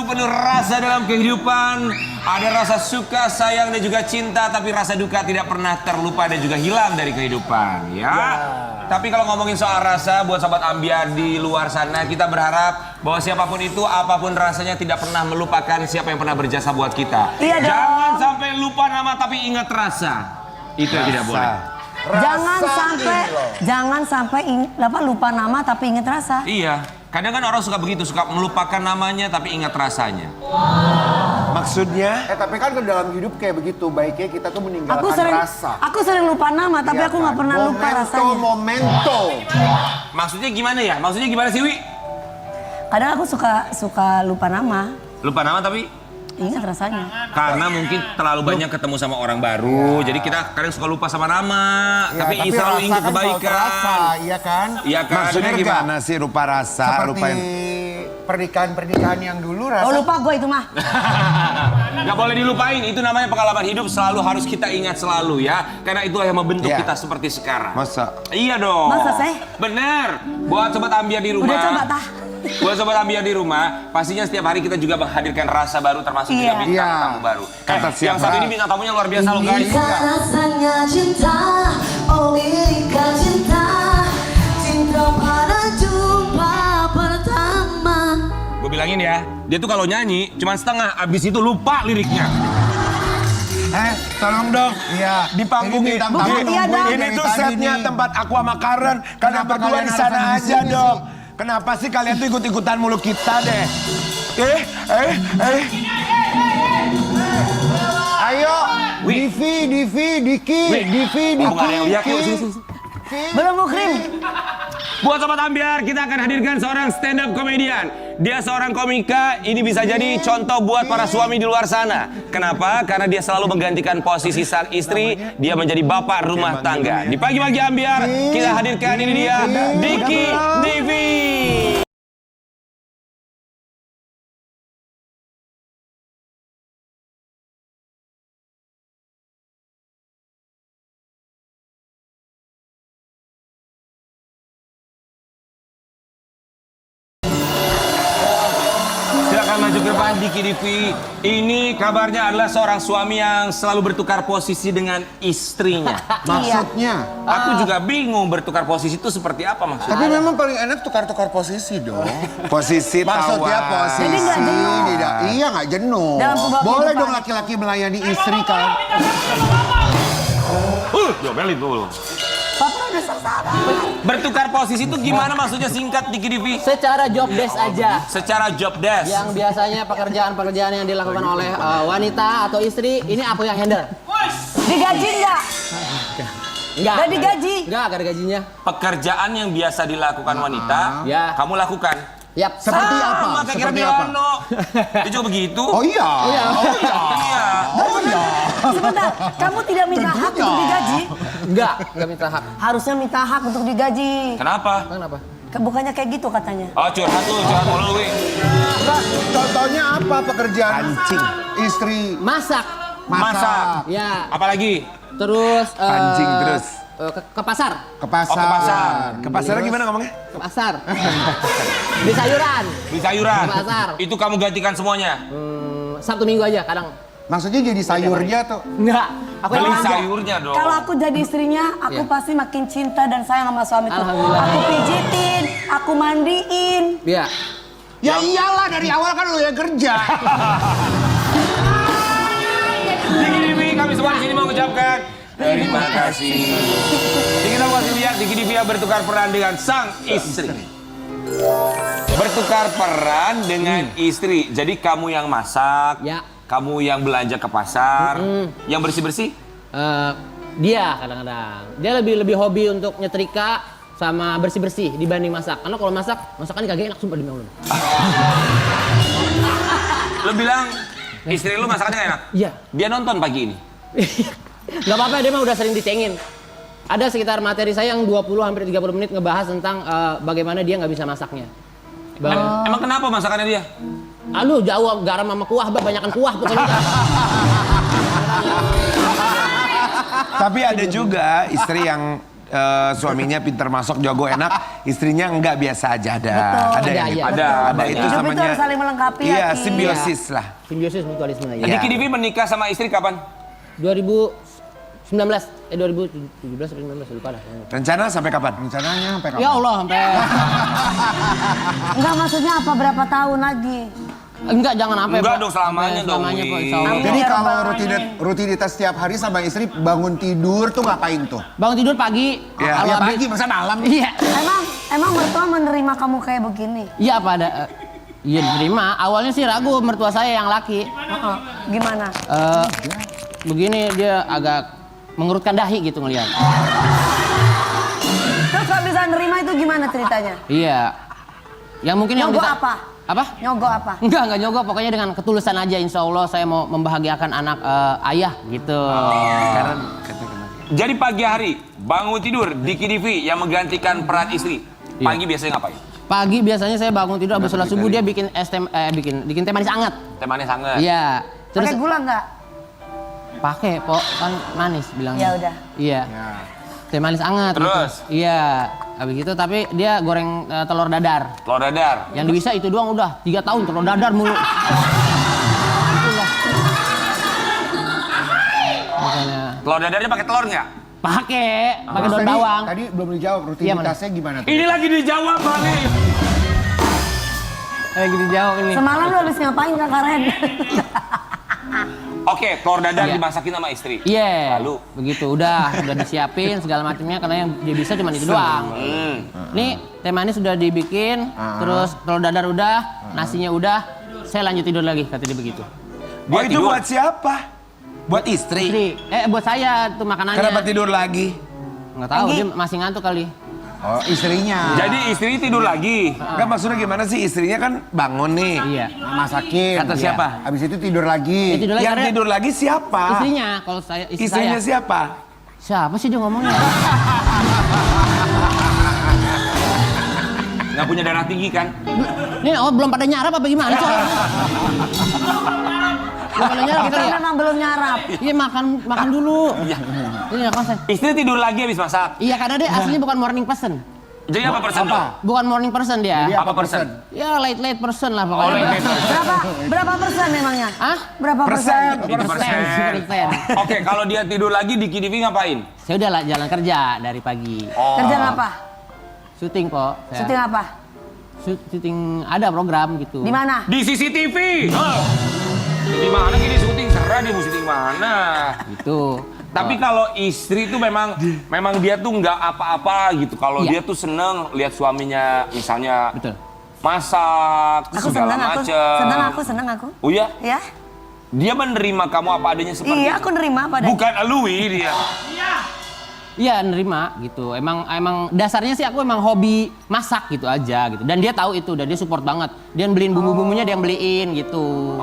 penuh rasa dalam kehidupan. Ada rasa suka, sayang dan juga cinta, tapi rasa duka tidak pernah terlupa dan juga hilang dari kehidupan, ya. Tapi kalau ngomongin soal rasa, buat sobat Ambiar di luar sana, kita berharap bahwa siapapun itu, apapun rasanya, tidak pernah melupakan siapa yang pernah berjasa buat kita. Iya dong. Jangan sampai lupa nama tapi ingat rasa. Itu yang tidak boleh. Jangan sampai lupa nama tapi ingat rasa. Iya, kadang kan orang suka begitu, suka melupakan namanya tapi ingat rasanya. Maksudnya? Tapi kan dalam hidup kayak begitu, baiknya kita tuh meninggalkan rasa. Aku sering lupa nama, tapi aku nggak pernah lupa rasanya. Momento. Maksudnya gimana ya? Maksudnya gimana sih, Wi? Kadang aku suka lupa nama. Lupa nama tapi Ingat rasanya. karena mungkin terlalu banyak ketemu sama orang baru, jadi kita kadang suka lupa sama nama, tapi selalu ingat kebaikan. Iya kan? Iya kan? Maksudnya gimana sih lupa rasa? Seperti pernikahan-pernikahan yang dulu rasa. Oh lupa gue itu mah. Gak boleh dilupain, itu namanya pengalaman hidup, selalu harus kita ingat selalu ya. Karena itu yang membentuk kita seperti sekarang. Masa? Iya dong. Masa sih? Bener. Buat sobat Ambiar di rumah. Udah coba tah. Buat sobat Ambiar di rumah, pastinya setiap hari kita juga menghadirkan rasa baru, termasuk juga bintang tamu baru. Kata Yang satu ini bintang tamunya luar biasa loh guys. Rasanya cinta, oh milika cinta, cinta pada jumpa pertama. Gue bilangin ya, dia tuh kalau nyanyi cuma setengah, abis itu lupa liriknya. Tolong dong. Iya. Di panggung ini. Ini tuh setnya tempat aku sama Karen. Kalian berdua di sana aja dong. Kenapa sih kalian tuh ikut-ikutan mulu kita deh? Ayo, Diki. Bukan ada yang lihat, yuk sini. Belum mukrim. Buat sobat Ambiar, kita akan hadirkan seorang stand up comedian. Dia seorang komika, ini bisa jadi contoh buat para suami di luar sana. Kenapa? Karena dia selalu menggantikan posisi sang istri, dia menjadi bapak rumah tangga. Di pagi-pagi Ambiar, kita hadirkan ini dia, Diki Divi. Maju ke depan Diki Divi. Ini kabarnya adalah seorang suami yang selalu bertukar posisi dengan istrinya. Maksudnya? Aku juga bingung bertukar posisi itu seperti apa maksudnya. Tapi memang paling enak tukar-tukar posisi dong. Posisi Maksudnya tawar. posisi. Jadi nggak jenuh. Iya nggak jenuh. Dalam sebuah Boleh kehidupan. dong laki-laki melayani istri kan. Diomelin tuh. Papa udah selesai. Bertukar posisi itu gimana maksudnya, singkat Diki Divi? Secara job desk aja. Secara job desk. Yang biasanya pekerjaan-pekerjaan yang dilakukan oleh wanita atau istri, ini aku yang handle. Digaji nggak? Enggak. Nggak digaji? Enggak ada gajinya. Pekerjaan yang biasa dilakukan wanita, Ya. kamu lakukan. Yap. Seperti apa? Sama kayak Seperti Kira apa? Biono. Dia juga begitu. Oh iya. Iya. Sebentar, kamu tidak minta hak untuk digaji? Enggak minta hak. Harusnya minta hak untuk digaji. Kenapa? Kenapa? Bukannya kayak gitu katanya. Oh, curhat mulu, Wi. Enggak, contohnya apa pekerjaan Pancing. istri? Masak. Masak. Ya. Apalagi? Terus Pancing terus. ke pasar. Ke pasar. Oh, ke pasar. Ke pasarnya gimana ngomongnya? Ke pasar. Di sayuran. Di sayuran. Ke pasar. Itu kamu gantikan semuanya. Sabtu Minggu aja kadang. Maksudnya jadi sayurnya tuh. Enggak. Aku Beli yang sayurnya dong. Kalau aku jadi istrinya, aku pasti makin cinta dan sayang sama suamiku. Alhamdulillah. Aku pijitin, aku mandiin. Iya. Ya iyalah dari awal kan lo yang kerja. Diki Divi, kami semua di sini mau mengucapkan terima kasih. Jadi kita mau kasih lihat Diki Divi yang bertukar peran dengan sang istri. Bertukar peran dengan istri. Jadi kamu yang masak, Ya. kamu yang belanja ke pasar, yang bersih-bersih. Dia kadang-kadang. Dia lebih hobi untuk nyetrika sama bersih-bersih dibanding masak. Karena kalau masakan kagak enak sumpah demi Allah. Lo bilang istri lu masakannya enak? Iya. Dia nonton pagi ini. Gak apa-apa, dia mah udah sering dicengin. Ada sekitar materi saya yang 20 hampir 30 menit ngebahas tentang bagaimana dia nggak bisa masaknya. Emang kenapa masakannya dia? Aduh jauh garam sama kuah, banyakan kuah pokoknya. Tapi ada juga istri yang suaminya pintar masak, jago enak, istrinya enggak, biasa aja ada. Betul. Ada yang gitu. Ada itu Hidup itu namanya. harus saling melengkapi ya, Iya, Ki. simbiosis lah. Simbiosis mutualisme ya. Iya. Diki Divi menikah sama istri kapan? 2019 2017 atau 2019 lupa dah. Rencana sampai kapan? Rencananya sampai kapan? Ya Allah sampai Enggak, maksudnya apa, berapa tahun lagi? enggak, jangan sampai. Enggak Pak. dong, selamanya Sampai dong, selamanya Wi. Pak, insya Allah. Amin. Jadi Ya kalau Rabbal Alamin. rutinitas setiap hari sama istri bangun tidur tuh ngapain tuh? Bangun tidur pagi. Ya, kalau Ya habis- pagi, masa malam? Iya. Emang mertua menerima kamu kayak begini? Iya apa ada? Iya diterima. Awalnya sih ragu mertua saya yang laki. Gimana? Begini dia agak mengerutkan dahi gitu ngelihat. Terus gak bisa nerima itu gimana ceritanya? Iya. Yang mungkin yang Nyogok apa? Apa? Nyogok apa? Enggak nyogok. Pokoknya dengan ketulusan aja. Insya Allah saya mau membahagiakan anak ayah gitu. Karena Jadi pagi hari bangun tidur Diki Divi yang menggantikan peran istri. Pagi biasanya ngapain? Pagi biasanya saya bangun tidur habis sholat subuh dia bikin bikin teh manis anget. Teh manis hangat. Iya. Terus Pakai gula nggak? pakai pok kan manis bilangnya. Ya udah. Iya. Teh manis anget. Terus? Gitu. Iya. Habis itu tapi dia goreng telur dadar. Telur dadar. Yang bisa itu doang udah 3 tahun telur dadar mulu. Itulah. Makanya Telur dadarnya pakai telur nggak? pakai Terus daun bawang. Tadi belum dijawab rutinitasnya gimana tuh? Ini lagi dijawab nih. Lagi dijawab ini. Semalam lu habis ngapain Kak Karen? Oke, telur dadar Iya. dimasakin sama istri. Iya. Lalu? Begitu udah disiapin segala macamnya karena yang dia bisa cuma itu doang. Nih teh manis sudah dibikin, terus telur dadar udah, nasinya udah. Saya lanjut tidur lagi kata dia begitu. Oh, itu tidur. buat siapa? Buat istri. Istri, buat saya tuh makanannya. Kenapa tidur lagi? Nggak tahu dia masih ngantuk kali. Oh, istrinya. Jadi istri tidur lagi. Enggak, maksudnya gimana sih, istrinya kan bangun nih. Iya. Masakin. Kata siapa? Habis itu tidur lagi. Dia tidur lagi Yang karena tidur lagi siapa? istrinya. Kalau saya istri Istrinya saya. siapa? Siapa sih dia ngomongnya? Nggak punya darah tinggi kan? Ini belum pada nyarap apa gimana sih? Belum pada nyarap Kita kita ya? memang belum nyarap. Iya makan dulu. Iya. Ini makan saya. Istri tidur lagi habis masak. Iya karena dia aslinya bukan morning person. Jadi apa persen dong? Bukan morning person dia. Apa persen? Ya late person lah Oh, pokoknya. late person. Berapa persen memangnya? Hah? Berapa persen? Persen. Oke, kalau dia tidur lagi Diki Divi ngapain? Saya udah lah jalan kerja dari pagi. Kerja apa? Syuting kok. Saya. Syuting apa? Syuting ada program gitu. Di mana? Di CCTV. Di mana gini syuting? Serah dia mau syuting mana. Gitu. Tapi kalau istri itu memang dia tuh nggak apa-apa gitu. Kalau Iya. dia tuh seneng lihat suaminya misalnya Betul. masak Aku segala senang, macam. senang aku. Oh ya? Ya? Dia menerima kamu apa adanya seperti Iya, itu? aku nerima pada. Bukan elui dia. Iya nerima gitu. Emang dasarnya sih aku emang hobi masak gitu aja gitu. Dan dia tahu itu dan dia support banget. Dia beliin bumbu-bumbunya dia yang beliin gitu.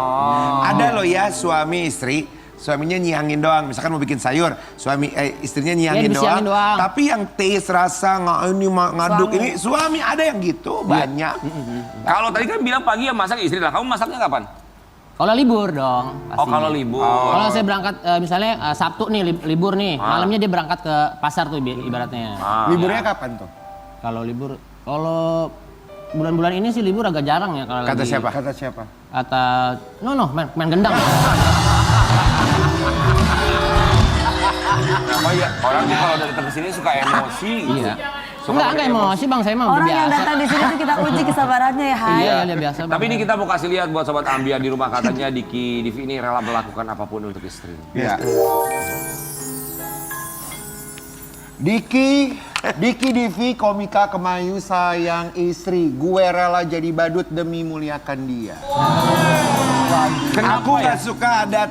Ada loh ya suami istri, suaminya nyiangin doang. Misalkan mau bikin sayur, istrinya nyiangin disiangin doang. Tapi yang taste rasa ngaduk ini suami ada yang gitu banyak. Kalau tadi kan bilang pagi ya masak istri lah. Kamu masaknya kapan? Kalau libur dong pasti. Oh kalau libur. Kalau saya berangkat misalnya Sabtu nih libur nih, malamnya dia berangkat ke pasar tuh ibaratnya. Liburnya kapan tuh? Kalau libur, kalau bulan-bulan ini sih libur agak jarang ya kalau Kata lagi. siapa? Kata siapa? Kata main gendang. Oh iya, orang tuh kalau datang ke sini suka emosi. Iya. Suka Enggak pakai emosi bang, saya mah udah Orang yang biasa. datang di sini tuh kita uji kesabarannya ya, Hai. Iya, dia biasa bang. Tapi ini kita mau kasih lihat buat sobat Ambiar di rumah, katanya Diki Divi ini rela melakukan apapun untuk istri. Iya. Diki Divi komika Kemayu sayang istri. Gue rela jadi badut demi muliakan dia. Aku nggak suka ada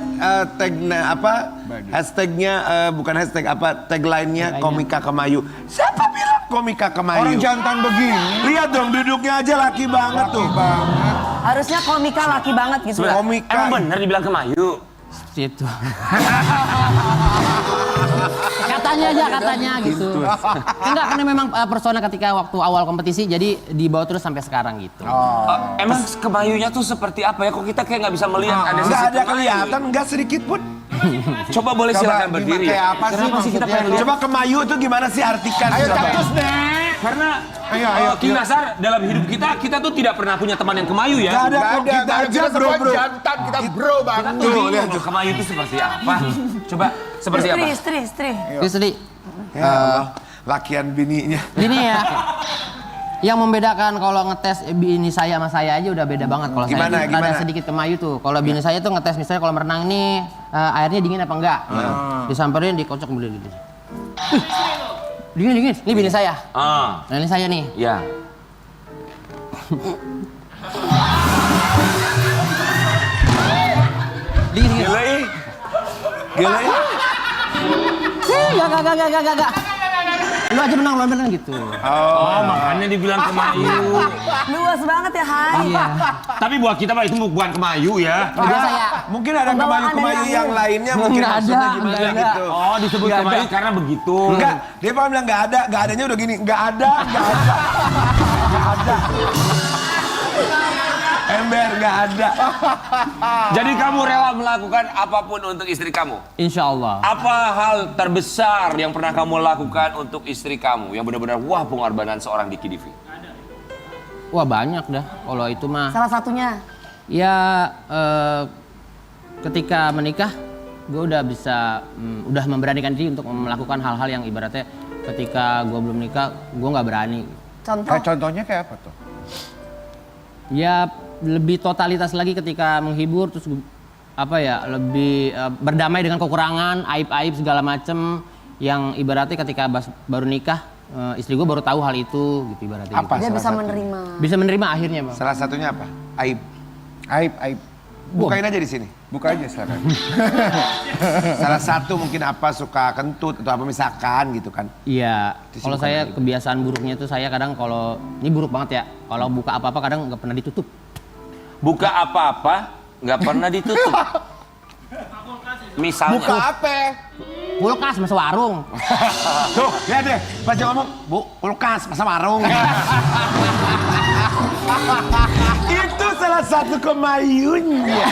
hashtagnya bukan hashtag tagline-nya komika Kemayu. Siapa bilang komika Kemayu? Orang jantan begini. Lihat dong duduknya aja laki banget tuh. Harusnya komika laki banget gitu ya. Komika. Emang bener dibilang Kemayu? Situ. katanya gitu. Enggak karena memang persona ketika waktu awal kompetisi jadi dibawa terus sampai sekarang gitu. Emang Kemayunya tuh seperti apa ya? Kok kita kayak nggak bisa melihat ada Nggak sisi ada Kemayu? kelihatan, nggak sedikit pun. Coba boleh silakan berdiri. Kayak apa sih Kenapa sih kita maksudnya? pengen lihat? Coba kemayu tuh gimana sih artikan? Ayo coba. cactus deh. Karena Ayo, King Nasar dalam hidup kita tuh tidak pernah punya teman yang kemayu ya. Gak ada kok, kita aja bro. Jantan, kita bro banget. Tuh, lihat tuh kemayu itu seperti apa? Coba seperti apa? Istri. Istri. Ya Allah, lakian bininya. Gini ya. Yang membedakan kalau ngetes bini saya sama saya aja udah beda banget. Kalau saya Gimana, tuh gimana? ada sedikit kemayu tuh. Kalau bini saya tuh ngetes misalnya kalau merenang nih airnya dingin apa enggak. Disamperin, dikocok beli gitu. Dingin. Ini bini saya. Ah, Nah ini saya nih. ya. Dingin. Gila ih. Gila ih. Enggak. Lu aja menang gitu. Oh, makanya dibilang kemayu. Luas banget ya, Hai. Iya. Tapi buat kita mah itu bukan kemayu ya. Biasa ya. Mungkin ada Pembawaan kemayu-kemayu dari yang aku. lainnya mungkin Nggak maksudnya ada, gimana nggak ada. gitu. Oh, disebut Nggak kemayu ada. karena begitu. Enggak, dia pernah bilang nggak adanya udah gini, nggak ada. Ember nggak ada. Jadi kamu rela melakukan apapun untuk istri kamu? Insya Allah. Apa hal terbesar yang pernah kamu lakukan untuk istri kamu yang benar-benar wah pengorbanan seorang Diki Divi? Wah banyak dah. Kalau itu mah. Salah satunya. Ya ketika menikah gue udah bisa udah memberanikan diri untuk melakukan hal-hal yang ibaratnya ketika gue belum nikah gue nggak berani. Contoh. Contohnya kayak apa tuh? Ya lebih totalitas lagi ketika menghibur terus apa ya lebih berdamai dengan kekurangan aib-aib segala macem yang ibaratnya ketika baru nikah istri gue baru tahu hal itu gitu ibaratnya. Apa? Dia Salah bisa satu. menerima. Bisa menerima akhirnya bang. Salah satunya apa? Aib. Aib. Bukain aja di sini. Buka aja silakan. Salah satu mungkin apa suka kentut atau apa misalkan gitu kan. Iya, Itu sih kalau bukan saya aib. kebiasaan buruknya itu saya kadang kalau ini buruk banget ya. Kalau buka apa-apa kadang nggak pernah ditutup. Buka apa-apa nggak pernah ditutup. Misalnya. Buka apa? Kulkas masa warung. Tuh, lihat deh, pas dia ngomong, Bu, kulkas, masa warung. Itu salah satu kemayunya.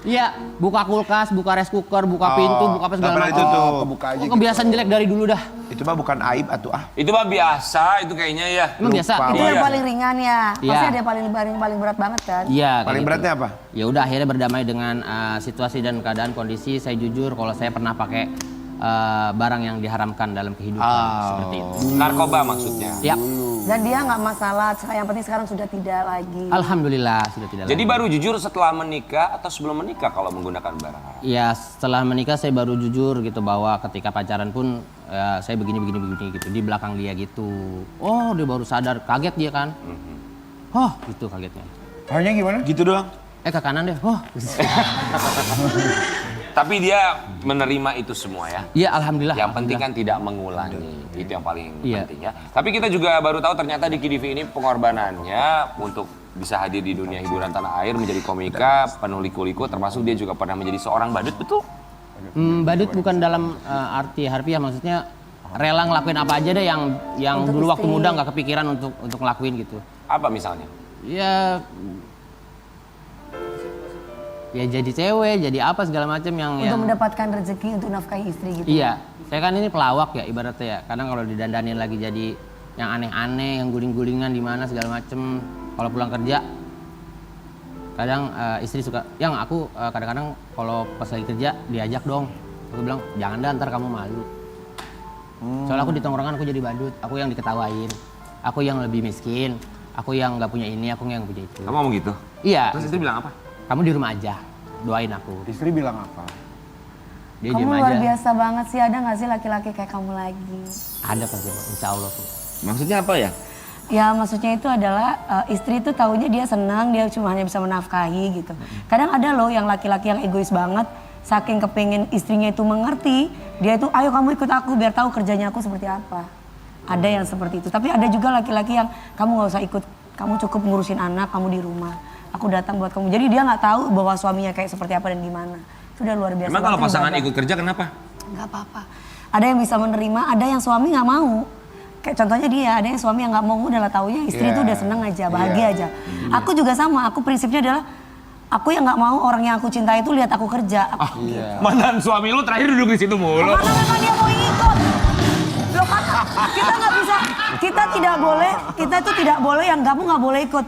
Iya, buka kulkas, buka rice cooker, buka pintu, buka apa segala nggak pernah macam. ditutup. Kebuka aja. Oh, kebiasaan jelek dari dulu dah. Itu mah bukan aib atuh ah. Itu mah biasa, itu kayaknya ya. Emang biasa. Lupa. Itu yang Iya. paling ringan ya. Iya. Pasti ada yang paling berat banget kan. Iya. kayak Paling gitu. beratnya apa? Ya udah akhirnya berdamai dengan situasi dan keadaan kondisi. Saya jujur kalau saya pernah pakai barang yang diharamkan dalam kehidupan seperti itu. Narkoba maksudnya. Ya, Dan dia nggak masalah. Yang penting sekarang sudah tidak lagi. alhamdulillah sudah tidak. Jadi lagi. baru jujur setelah menikah atau sebelum menikah kalau menggunakan barang haram? Ya setelah menikah saya baru jujur gitu bahwa ketika pacaran pun saya begini gitu di belakang dia gitu. Oh dia baru sadar, kaget dia kan. Oh gitu kagetnya. Hanya gimana? Gitu doang. Ke kanan deh. Oh. Tapi dia menerima itu semua ya. Iya alhamdulillah. Yang penting kan tidak mengulangi. Itu yang paling Iya. penting ya. Tapi kita juga baru tahu ternyata Diki Divi ini pengorbanannya untuk bisa hadir di dunia hiburan tanah air menjadi komika, penuh liku-liku, termasuk dia juga pernah menjadi seorang badut, betul? Badut bukan dalam arti harfiah, maksudnya rela ngelakuin apa aja deh yang Untuk dulu waktu istri. muda nggak kepikiran untuk ngelakuin gitu. Apa misalnya? Ya jadi cewek, jadi apa segala macam yang Untuk mendapatkan rezeki untuk nafkahi istri gitu. Iya, saya kan ini pelawak ya ibaratnya ya. Kadang kalau didandanin lagi jadi yang aneh-aneh, yang guling-gulingan di mana segala macem. Kalau pulang kerja, kadang istri suka, yang aku kadang-kadang kalau pas lagi kerja diajak dong. Aku bilang jangan dah ntar kamu malu. Soalnya aku di tongkrongan aku jadi badut, aku yang diketawain, aku yang lebih miskin, aku yang nggak punya ini, aku yang punya itu. Kamu ngomong gitu? Iya, Terus istri bilang apa? kamu di rumah aja, doain aku. Istri bilang apa? Dia Kamu diem luar aja. biasa banget sih. Ada nggak sih laki-laki kayak kamu lagi? Ada pasti, insya Allah tuh. Maksudnya apa ya? Ya maksudnya itu adalah istri itu taunya dia senang, dia cuma hanya bisa menafkahi gitu. Kadang ada loh yang laki-laki yang egois banget, saking kepengen istrinya itu mengerti, dia itu ayo kamu ikut aku biar tahu kerjanya aku seperti apa. Ada yang seperti itu, tapi ada juga laki-laki yang kamu nggak usah ikut, kamu cukup ngurusin anak, kamu di rumah. Aku datang buat kamu. Jadi dia nggak tahu bahwa suaminya kayak seperti apa dan gimana. Sudah luar biasa. Emang kalau banget, pasangan ibadah. ikut kerja kenapa? Nggak apa-apa. Ada yang bisa menerima, ada yang suami nggak mau. Kayak contohnya dia, ada yang suami yang nggak mau, udahlah taunya istri itu udah seneng aja, bahagia aja. Aku juga sama, aku prinsipnya adalah Aku yang nggak mau orang yang aku cintai itu lihat aku kerja. Mantan suami lu terakhir duduk di situ mulu. Karena memang dia mau ikut. Loh kan kita nggak bisa, kita itu tidak boleh yang kamu nggak boleh ikut.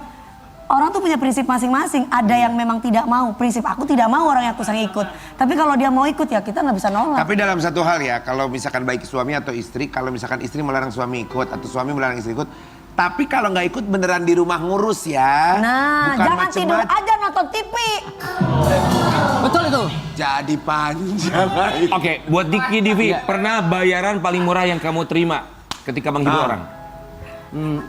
Orang tuh punya prinsip masing-masing. Ada yang memang tidak mau. Prinsip aku tidak mau orang yang aku sayang ikut. Tapi kalau dia mau ikut ya kita nggak bisa nolak. Tapi dalam satu hal ya, kalau misalkan baik suami atau istri, kalau misalkan istri melarang suami ikut atau suami melarang istri ikut, tapi kalau nggak ikut beneran di rumah ngurus ya. Nah, bukan jangan tidur macem-macem. aja nonton TV. Betul itu. Jadi panjang. Oke, buat Diki Divi, pernah bayaran paling murah yang kamu terima ketika menghibur orang?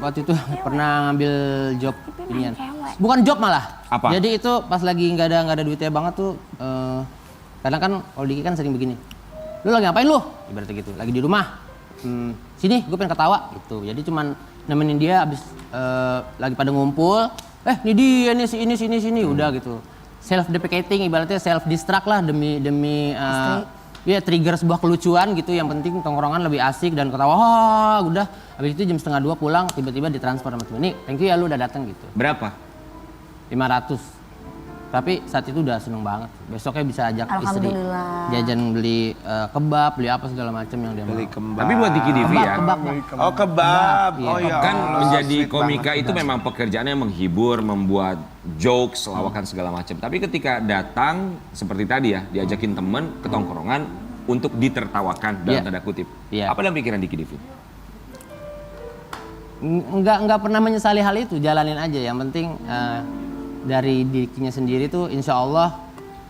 Waktu itu pernah ngambil job inian. Bukan job malah. Apa? Jadi itu pas lagi nggak ada duitnya banget tuh. Kadang kan kalau Diki kan sering begini. Lu lagi ngapain lu? Ibaratnya gitu. Lagi di rumah. Sini, gue pengen ketawa gitu. Jadi cuman nemenin dia abis lagi pada ngumpul. Ini dia nih sini udah gitu. Self deprecating ibaratnya self distract lah demi ya trigger sebuah kelucuan gitu. Yang penting tongkrongan lebih asik dan ketawa. Udah habis itu jam 1:30 pulang tiba-tiba ditransfer sama temen. Nih, thank you ya lu udah datang gitu. Berapa? 500. Tapi saat itu udah seneng banget. Besoknya bisa ajak istri Alhamdulillah. jajan beli kebab, beli apa segala macam yang dia Beli mau. kembang. Tapi buat Diki Divi ya, Kebab. Oh kebab. Iya. Oh iya. kan Allah, menjadi sweet komika banget. itu memang pekerjaannya menghibur, membuat jokes, lawakan segala macam. Tapi ketika datang seperti tadi ya, diajakin temen ke tongkrongan untuk ditertawakan dalam Iya. tanda kutip. Iya. Apa dalam pikiran Diki Divi? Nggak pernah menyesali hal itu, jalanin aja. Yang penting dari dirinya sendiri tuh insya Allah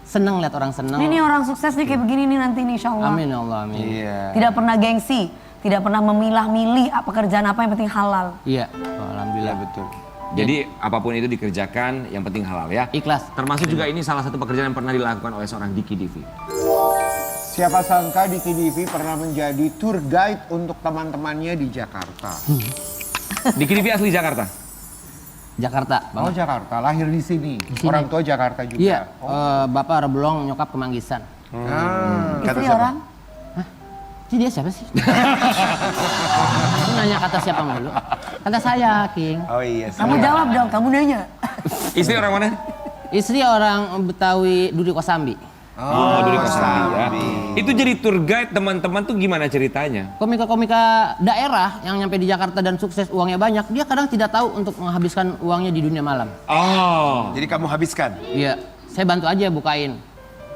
seneng lihat orang seneng. Ini orang sukses nih kayak begini nih nanti nih insya Allah. Amin ya Allah, amin. Iya. Tidak pernah gengsi, tidak pernah memilah-milih pekerjaan apa yang penting halal. Iya, oh, alhamdulillah. Betul. Jadi apapun itu dikerjakan, yang penting halal ya. Ikhlas. Termasuk juga ini salah satu pekerjaan yang pernah dilakukan oleh seorang Diki Divi. Siapa sangka Diki Divi pernah menjadi tour guide untuk teman-temannya di Jakarta. Diki Divi asli Jakarta? Jakarta. Oh Jakarta, lahir di sini. Orang tua Jakarta juga. Iya, bapak Reblong, nyokap Kemanggisan. Istri orang? Ini dia siapa sih? Lu nanya kata siapa mulu? Kata saya, King. Oh iya. Kamu jawab dong, kamu nanya. Istri orang mana? Istri orang Betawi Duri Kosambi. Oh, Duri Kosambi ya. Itu jadi tour guide teman-teman tuh gimana ceritanya? Komika-komika daerah yang nyampe di Jakarta dan sukses uangnya banyak, dia kadang tidak tahu untuk menghabiskan uangnya di dunia malam. Oh. Jadi kamu habiskan? Iya, saya bantu aja bukain.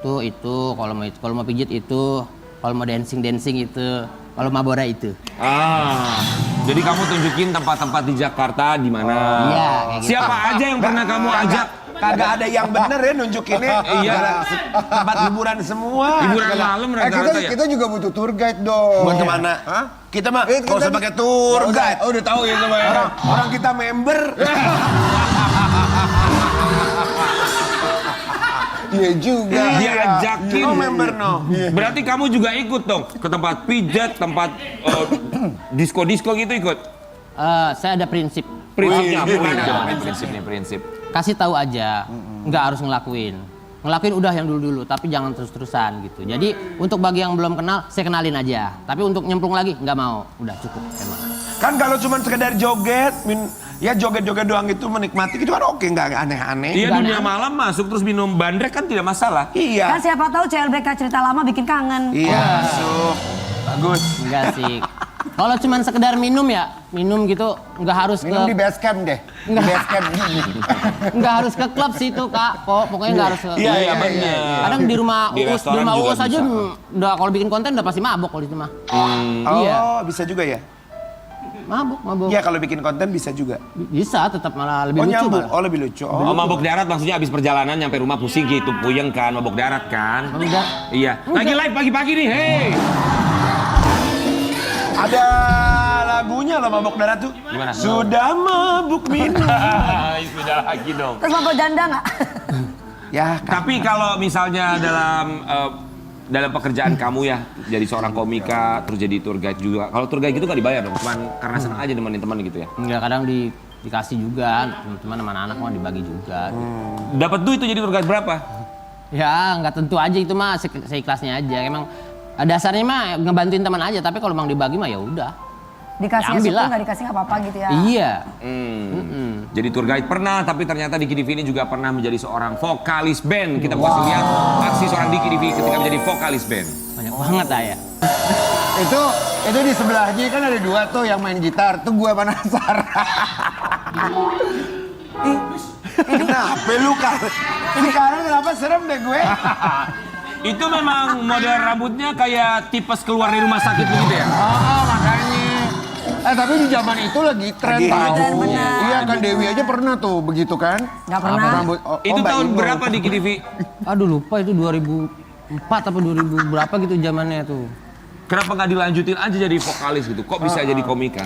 Tuh itu, kalau mau pijit itu, kalau mau dancing itu, kalau mabora itu. Jadi kamu tunjukin tempat-tempat di Jakarta di mana? Iya, kayak gitu. Siapa aja yang pernah kamu ajak? Kagak ada yang bener ya nunjukinnya. Iya. Tempat hiburan semua. Hiburan malam rata-rata ya? Kita juga butuh tour guide dong. Buat kemana? Hah? Kita mah Eh, nggak usah kita- pakai tour Nggak usah. guide. Oh, udah tahu ya sama ya. Orang kita member. Iya juga. Diajakin. Oh member no. Berarti kamu juga ikut dong ke tempat pijat, tempat disco-disco gitu ikut? Saya ada prinsip, Prinsipnya apa? Prinsipnya prinsip. kasih tahu aja, nggak harus ngelakuin. Ngelakuin udah yang dulu-dulu, tapi jangan terus-terusan gitu. Jadi untuk bagi yang belum kenal, saya kenalin aja. Tapi untuk nyemplung lagi, nggak mau. Udah cukup emang. Kan kalau cuma sekedar joget, ya joget-joget doang itu menikmati itu kan oke, nggak aneh-aneh. Iya, Udah dunia aneh. malam masuk terus minum bandrek kan tidak masalah. Iya. Kan siapa tahu CLBK cerita lama bikin kangen. Iya, masuk. Bagus. Enggak sih. Kalau cuman sekedar minum ya, minum gitu, nggak harus Minum di ke base camp deh. Di base camp. nggak harus ke klub sih itu kak. Pokoknya nggak harus. Iya, bener. Kadang di rumah Di Uus, di restoran rumah juga Uus aja bisa. udah kalau bikin konten udah pasti mabok kalau itu mah. Oh, Iya. bisa juga ya? Mabok. Iya, kalau bikin konten bisa juga. Bisa tetap malah lebih Oh, lucu nyambung. malah. Oh, lebih lucu. Oh, Oh, mabok darat maksudnya habis perjalanan nyampe rumah pusing gitu, puyeng kan, mabok darat kan? Mabok darat? Iya. Lagi live pagi-pagi nih, hey. ada lagunya loh mabok darat tuh. Gimana? Sudah mabuk minum. Sudah lagi dong. Terus mabok janda nggak? Ya, kan. Tapi kalau misalnya dalam pekerjaan kamu ya, jadi seorang komika, terus jadi tour guide juga. Kalau tour guide gitu nggak dibayar dong, cuman karena senang aja nemenin teman gitu ya. Enggak, kadang dikasih juga, teman-teman sama anak-anak mau dibagi juga. Dapat duit tuh jadi tour guide berapa? Ya nggak tentu aja itu mah seikhlasnya aja. Emang dasarnya mah ngebantuin teman aja, tapi kalau emang dibagi mah ya udah. Dikasih ambil syukur, lah. nggak dikasih nggak apa-apa gitu ya. Iya. Jadi tour guide pernah, tapi ternyata Diki Divi ini juga pernah menjadi seorang vokalis band. Kita mau kasih lihat aksi seorang Diki Divi ketika menjadi vokalis band. Banyak banget ya. Itu di sebelahnya kan ada dua tuh yang main gitar. Tuh gue penasaran. Kenapa lu kan? Sekarang kenapa serem deh gue? Itu memang model rambutnya kayak tipes keluar dari rumah sakit begitu ya? Makanya. Tapi di zaman itu lagi tren Lagi tahu. tren, benar. Iya kan Dewi aja pernah tuh begitu kan? Nggak pernah. Rambut, Itu Mbak tahun Imo. berapa Diki Divi? Aduh lupa itu 2004 apa 2000 berapa gitu zamannya tuh. Kenapa nggak dilanjutin aja jadi vokalis gitu? Kok bisa jadi komika?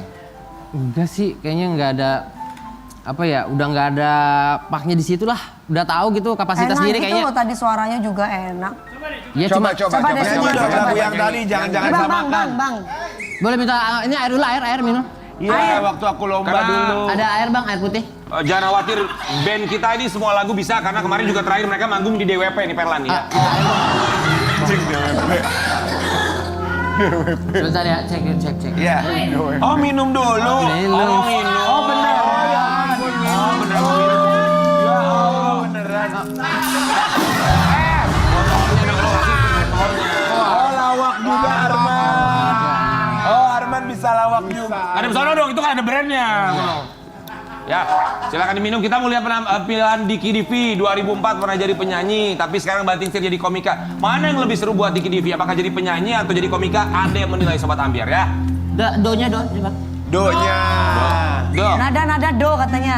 Enggak sih, kayaknya nggak ada apa ya, udah nggak ada paknya di situ lah. Udah tahu gitu kapasitas Enak diri gitu kayaknya. loh, tadi suaranya juga enak. Ya Coba. Coba deh, Nyanyi dong lagu yang tadi, jangan-jangan Bang, samakan. bang. Boleh minta ini air dulu, air minum. Iya, waktu aku lomba Karena- dulu. Ada air bang, air putih. Jangan khawatir, band kita ini semua lagu bisa karena kemarin juga terakhir mereka manggung di DWP nih Perlan ya. Sebentar ya, cek. Iya. Oh, minum dulu. Minum. Oh, minum. Oh, bener. Oh, ya ampun. Oh, bener. Ya Allah, beneran. Oh, lawak juga Arman. Oh, Arman bisa lawak juga. Ada pesona dong, itu kan ada brandnya. Ya, silakan diminum. Kita mau lihat penampilan Diki Divi 2004 pernah jadi penyanyi, tapi sekarang banting setir jadi komika. Mana yang lebih seru buat Diki Divi? Apakah jadi penyanyi atau jadi komika? Anda yang menilai Sobat Ambiar ya. Do-nya bang. Donya. Do. Nada-nada do katanya.